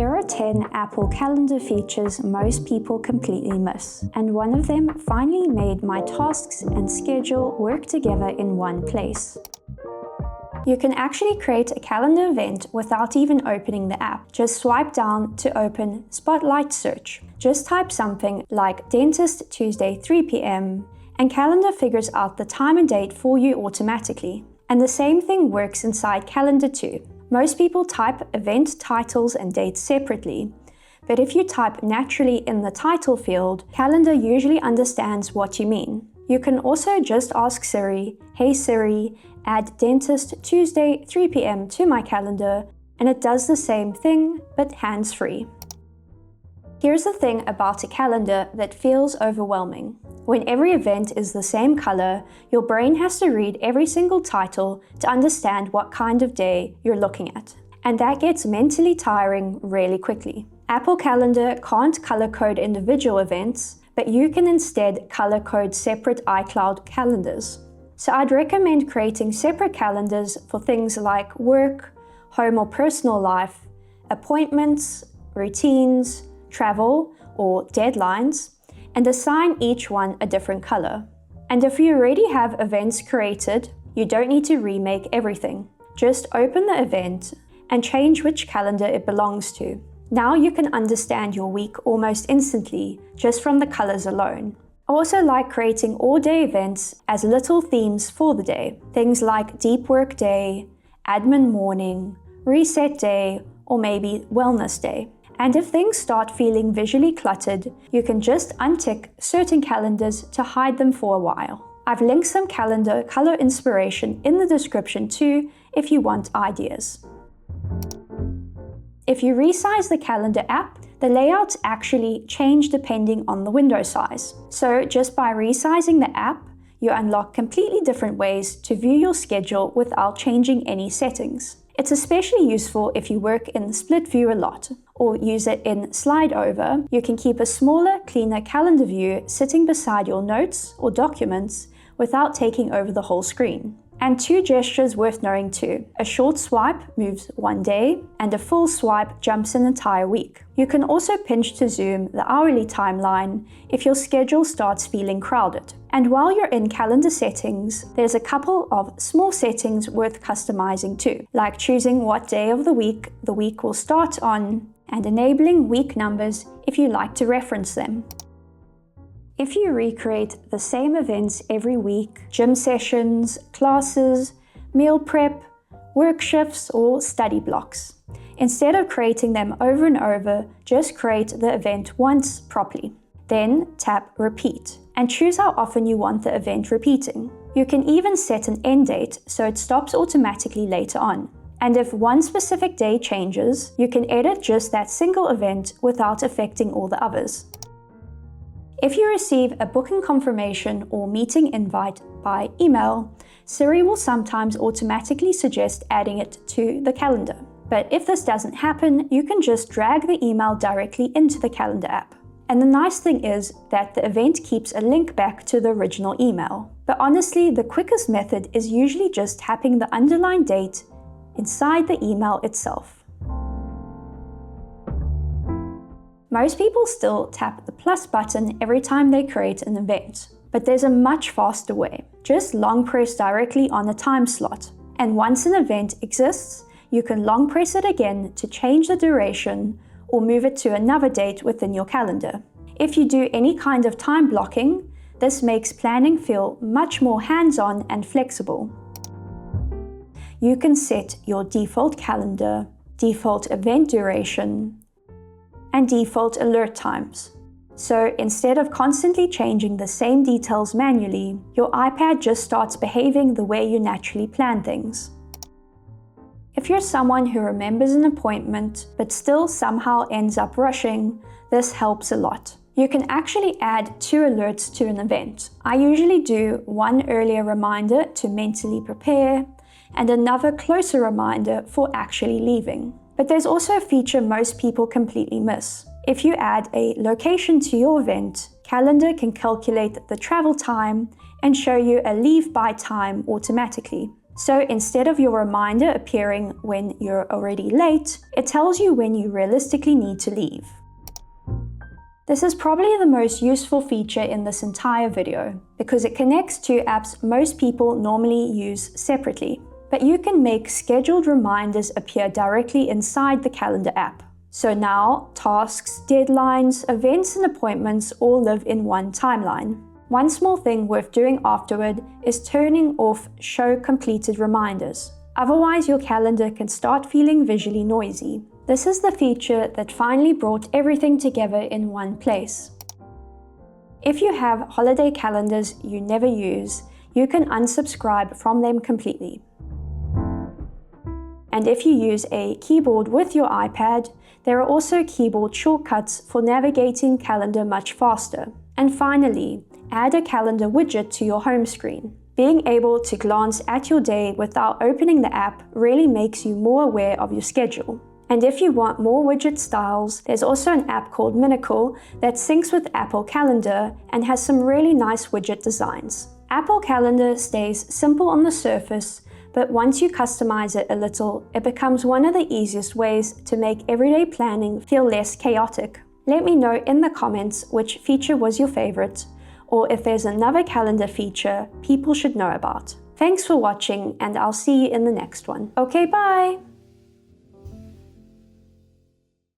Here are 10 Apple Calendar features most people completely miss, and one of them finally made my tasks and schedule work together in one place. You can actually create a calendar event without even opening the app. Just swipe down to open Spotlight Search. Just type something like Dentist Tuesday 3 p.m. and Calendar figures out the time and date for you automatically. And the same thing works inside Calendar too. Most people type event titles and dates separately, but if you type naturally in the title field, Calendar usually understands what you mean. You can also just ask Siri, "Hey Siri, add Dentist Tuesday 3 p.m. to my calendar," and it does the same thing, but hands-free. Here's the thing about a calendar that feels overwhelming. When every event is the same color, your brain has to read every single title to understand what kind of day you're looking at. And that gets mentally tiring really quickly. Apple Calendar can't color code individual events, but you can instead color code separate iCloud calendars. So I'd recommend creating separate calendars for things like work, home or personal life, appointments, routines, travel, or deadlines, and assign each one a different color. And if you already have events created, you don't need to remake everything. Just open the event and change which calendar it belongs to. Now you can understand your week almost instantly, just from the colors alone. I also like creating all-day events as little themes for the day. Things like Deep Work Day, Admin Morning, Reset Day, or maybe Wellness Day. And if things start feeling visually cluttered, you can just untick certain calendars to hide them for a while. I've linked some calendar color inspiration in the description too, if you want ideas. If you resize the calendar app, the layouts actually change depending on the window size. So just by resizing the app, you unlock completely different ways to view your schedule without changing any settings. It's especially useful if you work in split view a lot, or use it in slide over. You can keep a smaller, cleaner calendar view sitting beside your notes or documents without taking over the whole screen. And two gestures worth knowing too. A short swipe moves one day, and a full swipe jumps an entire week. You can also pinch to zoom the hourly timeline if your schedule starts feeling crowded. And while you're in calendar settings, there's a couple of small settings worth customizing too, like choosing what day of the week will start on, and enabling week numbers if you like to reference them. If you recreate the same events every week, gym sessions, classes, meal prep, work shifts, or study blocks, instead of creating them over and over, just create the event once properly. Then tap Repeat and choose how often you want the event repeating. You can even set an end date so it stops automatically later on. And if one specific day changes, you can edit just that single event without affecting all the others. If you receive a booking confirmation or meeting invite by email, Siri will sometimes automatically suggest adding it to the calendar. But if this doesn't happen, you can just drag the email directly into the calendar app. And the nice thing is that the event keeps a link back to the original email. But honestly, the quickest method is usually just tapping the underlined date inside the email itself. Most people still tap the plus button every time they create an event, but there's a much faster way. Just long press directly on a time slot, and once an event exists, you can long press it again to change the duration or move it to another date within your calendar. If you do any kind of time blocking, this makes planning feel much more hands-on and flexible. You can set your default calendar, default event duration, and default alert times. So instead of constantly changing the same details manually, your iPad just starts behaving the way you naturally plan things. If you're someone who remembers an appointment but still somehow ends up rushing, this helps a lot. You can actually add 2 alerts to an event. I usually do one earlier reminder to mentally prepare and another closer reminder for actually leaving. But there's also a feature most people completely miss. If you add a location to your event, Calendar can calculate the travel time and show you a leave by time automatically. So instead of your reminder appearing when you're already late, it tells you when you realistically need to leave. This is probably the most useful feature in this entire video, because it connects two apps most people normally use separately. But you can make scheduled reminders appear directly inside the calendar app. So now, tasks, deadlines, events and appointments all live in one timeline. One small thing worth doing afterward is turning off Show Completed Reminders. Otherwise, your calendar can start feeling visually noisy. This is the feature that finally brought everything together in one place. If you have holiday calendars you never use, you can unsubscribe from them completely. And if you use a keyboard with your iPad, there are also keyboard shortcuts for navigating calendar much faster. And finally, add a calendar widget to your home screen. Being able to glance at your day without opening the app really makes you more aware of your schedule. And if you want more widget styles, there's also an app called Nikki that syncs with Apple Calendar and has some really nice widget designs. Apple Calendar stays simple on the surface, but once you customize it a little, it becomes one of the easiest ways to make everyday planning feel less chaotic. Let me know in the comments which feature was your favorite, or if there's another calendar feature people should know about. Thanks for watching, and I'll see you in the next one. Okay, bye!